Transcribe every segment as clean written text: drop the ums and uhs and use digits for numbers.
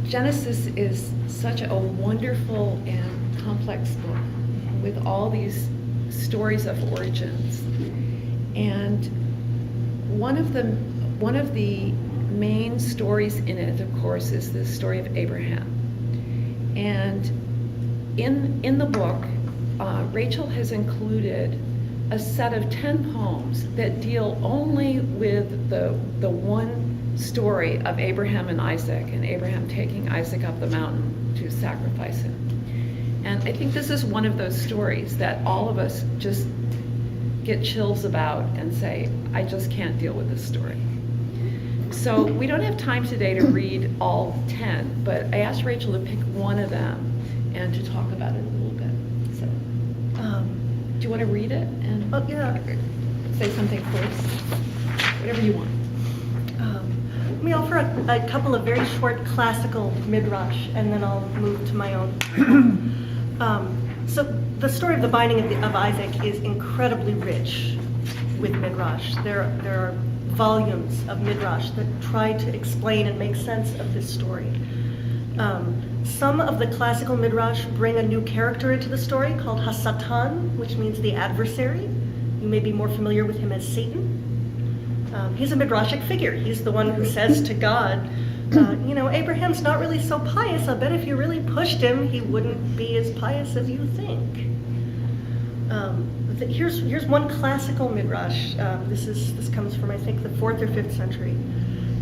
Genesis is such a wonderful and complex book with all these stories of origins. And one of the main stories in it, of course, is the story of Abraham. And in the book, Rachel has included a set of 10 poems that deal only with the one story of Abraham and Isaac, and Abraham taking Isaac up the mountain to sacrifice him. And I think this is one of those stories that all of us just get chills about and say, I just can't deal with this story. So we don't have time today to read all 10, but I asked Rachel to pick one of them and to talk about it a little bit. So, do you want to read it and say something first? Whatever you want. Let me offer a couple of very short classical midrash, and then I'll move to my own. So the story of the binding of Isaac is incredibly rich with midrash. There are volumes of midrash that try to explain and make sense of this story. Some of the classical midrash bring a new character into the story called Hasatan, which means the adversary. You may be more familiar with him as Satan. He's a midrashic figure. He's the one who says to God, Abraham's not really so pious. I bet if you really pushed him, he wouldn't be as pious as you think. Here's one classical midrash. This comes from, I think, the 4th or 5th century.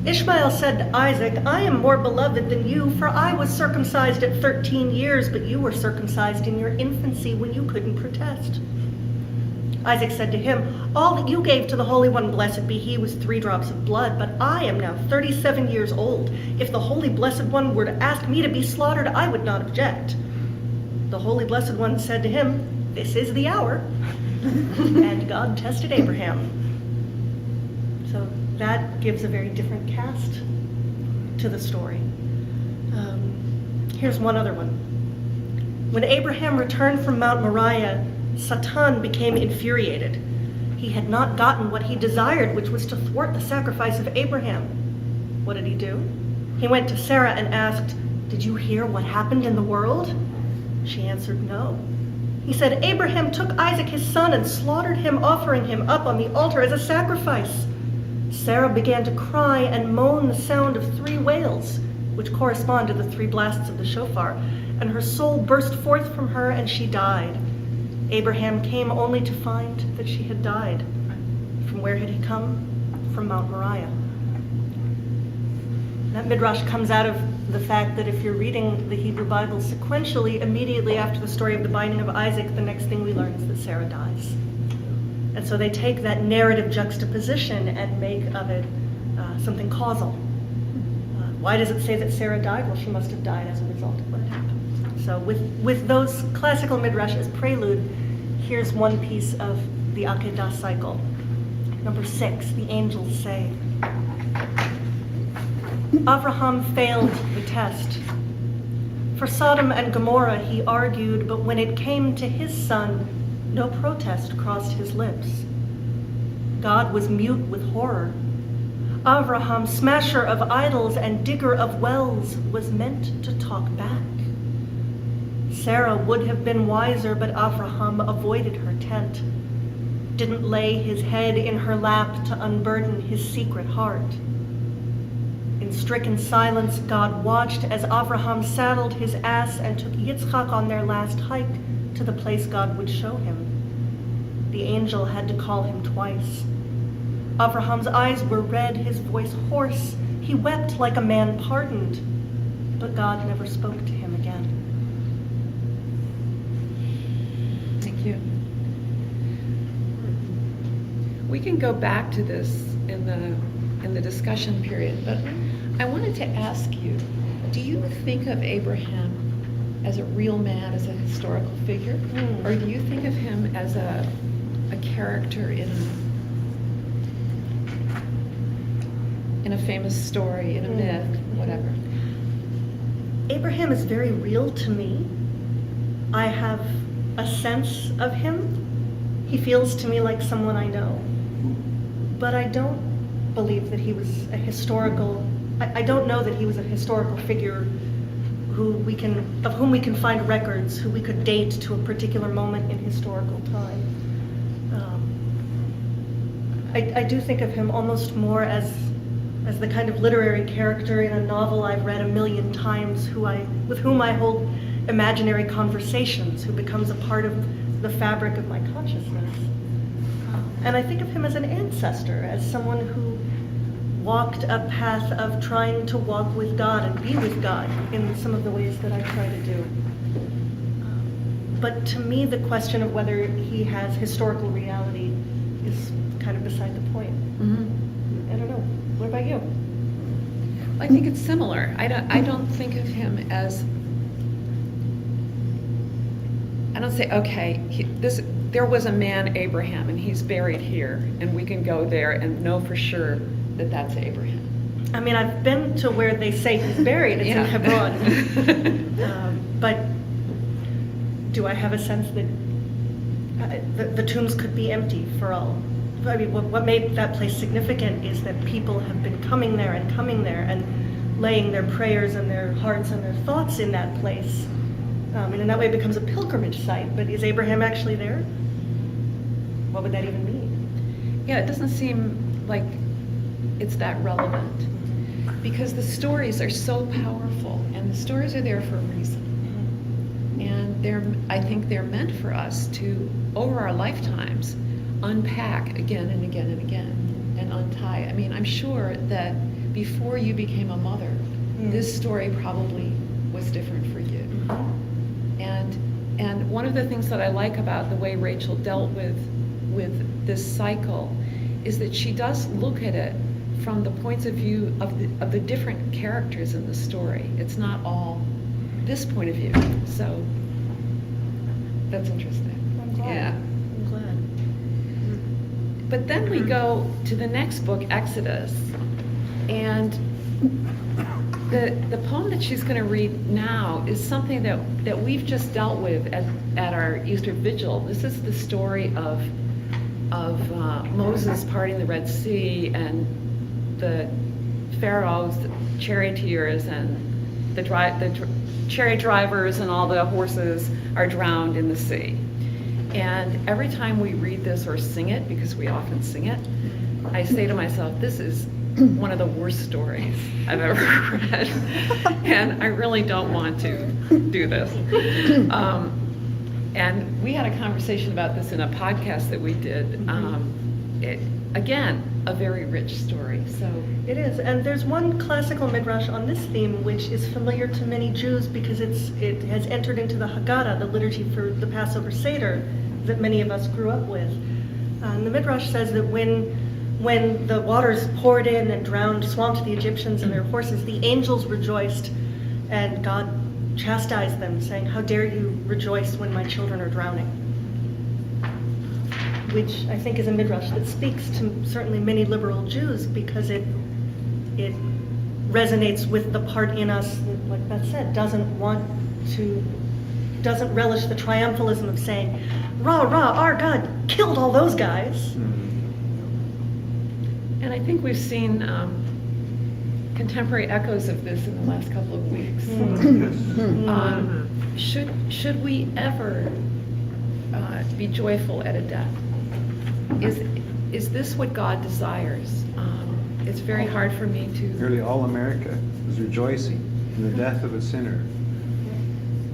Ishmael said to Isaac, I am more beloved than you, for I was circumcised at 13 years, but you were circumcised in your infancy when you couldn't protest. Isaac said to him, all that you gave to the Holy One, blessed be he, was 3 drops of blood, but I am now 37 years old. If the Holy Blessed One were to ask me to be slaughtered, I would not object. The Holy Blessed One said to him, this is the hour. And God tested Abraham. So that gives a very different cast to the story. Here's one other one. When Abraham returned from Mount Moriah, Satan became infuriated. He had not gotten what he desired, which was to thwart the sacrifice of Abraham. What did he do? He went to Sarah and asked, did you hear what happened in the world? She answered, no. He said, Abraham took Isaac his son and slaughtered him, offering him up on the altar as a sacrifice. Sarah began to cry and moan the sound of 3 wails, which correspond to the 3 blasts of the shofar, and her soul burst forth from her and she died. Abraham came only to find that she had died. From where had he come? From Mount Moriah. That midrash comes out of the fact that if you're reading the Hebrew Bible sequentially, immediately after the story of the binding of Isaac, the next thing we learn is that Sarah dies. And so they take that narrative juxtaposition and make of it something causal. Why does it say that Sarah died? Well, she must have died as a result of what had happened. So with those classical midrash as prelude, here's one piece of the Akedah cycle. Number 6, the angels say. Avraham failed the test. For Sodom and Gomorrah he argued, but when it came to his son, no protest crossed his lips. God was mute with horror. Avraham, smasher of idols and digger of wells, was meant to talk back. Sarah would have been wiser, but Avraham avoided her tent, didn't lay his head in her lap to unburden his secret heart. In stricken silence, God watched as Avraham saddled his ass and took Yitzchak on their last hike to the place God would show him. The angel had to call him twice. Avraham's eyes were red, his voice hoarse. He wept like a man pardoned, but God never spoke to him again. Thank you. We can go back to this in the discussion period, but I wanted to ask you, do you think of Abraham as a real man, as a historical figure, or do you think of him as a character in a famous story, in a myth, whatever? Abraham is very real to me. I have a sense of him. He feels to me like someone I know. But I don't believe that he was a historical. I don't know that he was a historical figure of whom we can find records, who we could date to a particular moment in historical time. I do think of him almost more as the kind of literary character in a novel I've read 1,000,000 times, with whom I hold imaginary conversations, who becomes a part of the fabric of my consciousness. And I think of him as an ancestor, as someone who walked a path of trying to walk with God and be with God in some of the ways that I try to do. But to me, the question of whether he has historical reality is kind of beside the point. Mm-hmm. I don't know. What about you? I think it's similar. I don't think of him as, I don't say, okay, there was a man, Abraham, and he's buried here, and we can go there and know for sure that that's Abraham. I mean, I've been to where they say he's buried. It's in Hebron. But do I have a sense that the tombs could be empty for all? I mean, what made that place significant is that people have been coming there and laying their prayers and their hearts and their thoughts in that place. And in that way it becomes a pilgrimage site. But is Abraham actually there? What would that even mean? Yeah, it doesn't seem like it's that relevant, because the stories are so powerful, and the stories are there for a reason. And I think they're meant for us to, over our lifetimes, unpack again and again and again and untie. I mean, I'm sure that before you became a mother, this story probably was different for you. And one of the things that I like about the way Rachel dealt with this cycle is that she does look at it from the points of view of the different characters in the story. It's not all this point of view. So that's interesting. I'm glad. Yeah. I'm glad. But then we go to the next book, Exodus, and the poem that she's going to read now is something that we've just dealt with at our Easter Vigil. This is the story of Moses parting the Red Sea, and the Pharaoh's charioteers and the chariot drivers and all the horses are drowned in the sea. And every time we read this or sing it, because we often sing it, I say to myself, this is one of the worst stories I've ever read, and I really don't want to do this. And we had a conversation about this in a podcast that we did. Again, a very rich story. So It is, and there's one classical midrash on this theme which is familiar to many Jews because it has entered into the Haggadah, the liturgy for the Passover Seder that many of us grew up with. And the midrash says that when the waters poured in and swamped the Egyptians and their horses, the angels rejoiced, and God chastised them, saying, "How dare you rejoice when my children are drowning?" Which I think is a midrash that speaks to certainly many liberal Jews because it resonates with the part in us that, like Beth said, doesn't relish the triumphalism of saying, "Rah, rah, our God killed all those guys." And I think we've seen contemporary echoes of this in the last couple of weeks. Should we ever be joyful at a death? Is this what God desires? It's very hard for me to... Nearly all America was rejoicing in the death of a sinner.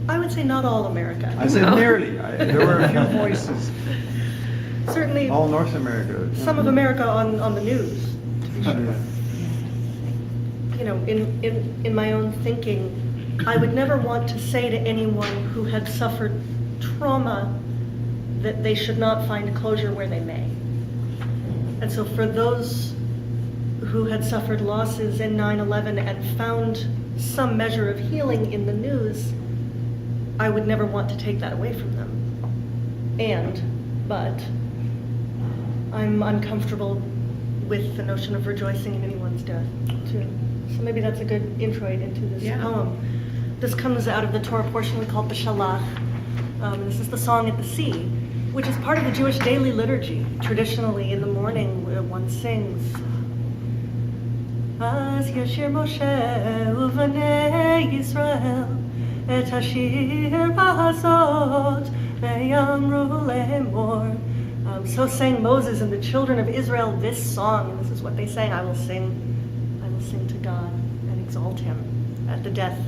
I would say not all America. I said nearly. There were a few voices. Certainly All North America. some of America on the news, to be sure. You know, in my own thinking, I would never want to say to anyone who had suffered trauma that they should not find closure where they may. And so for those who had suffered losses in 9/11 and found some measure of healing in the news, I would never want to take that away from them. But I'm uncomfortable with the notion of rejoicing in anyone's death, too. So maybe that's a good introit into this poem. This comes out of the Torah portion we call B'Shalach. This is the Song at the Sea, which is part of the Jewish daily liturgy. Traditionally, in the morning, one sings, אז ישיר משה ובני ישראל את השיר הזאת ויאמרו לאמור. So sang Moses and the children of Israel this song. And this is what they sang. I will sing to God and exalt him at the death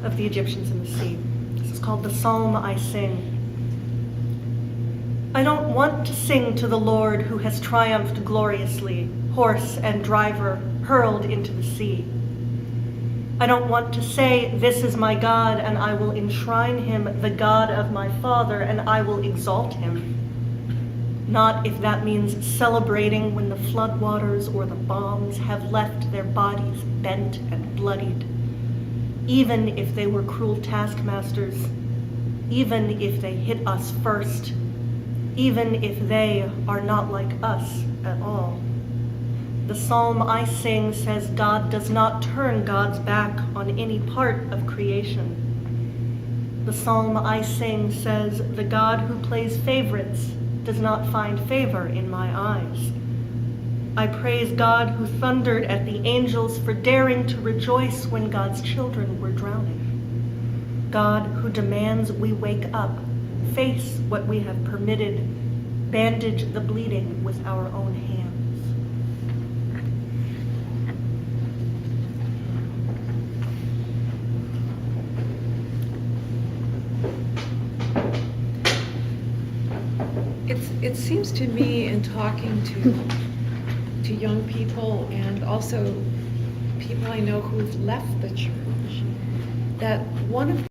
of the Egyptians in the sea. This is called the Psalm I Sing. I don't want to sing to the Lord who has triumphed gloriously, horse and driver hurled into the sea. I don't want to say, this is my God, and I will enshrine him, the God of my father, and I will exalt him. Not if that means celebrating when the floodwaters or the bombs have left their bodies bent and bloodied. Even if they were cruel taskmasters, even if they hit us first, even if they are not like us at all. The psalm I sing says God does not turn God's back on any part of creation. The psalm I sing says the God who plays favorites does not find favor in my eyes. I praise God who thundered at the angels for daring to rejoice when God's children were drowning. God who demands we wake up, face what we have permitted, bandage the bleeding with our own hands. It seems to me, in talking to young people and also people I know who've left the church, that one of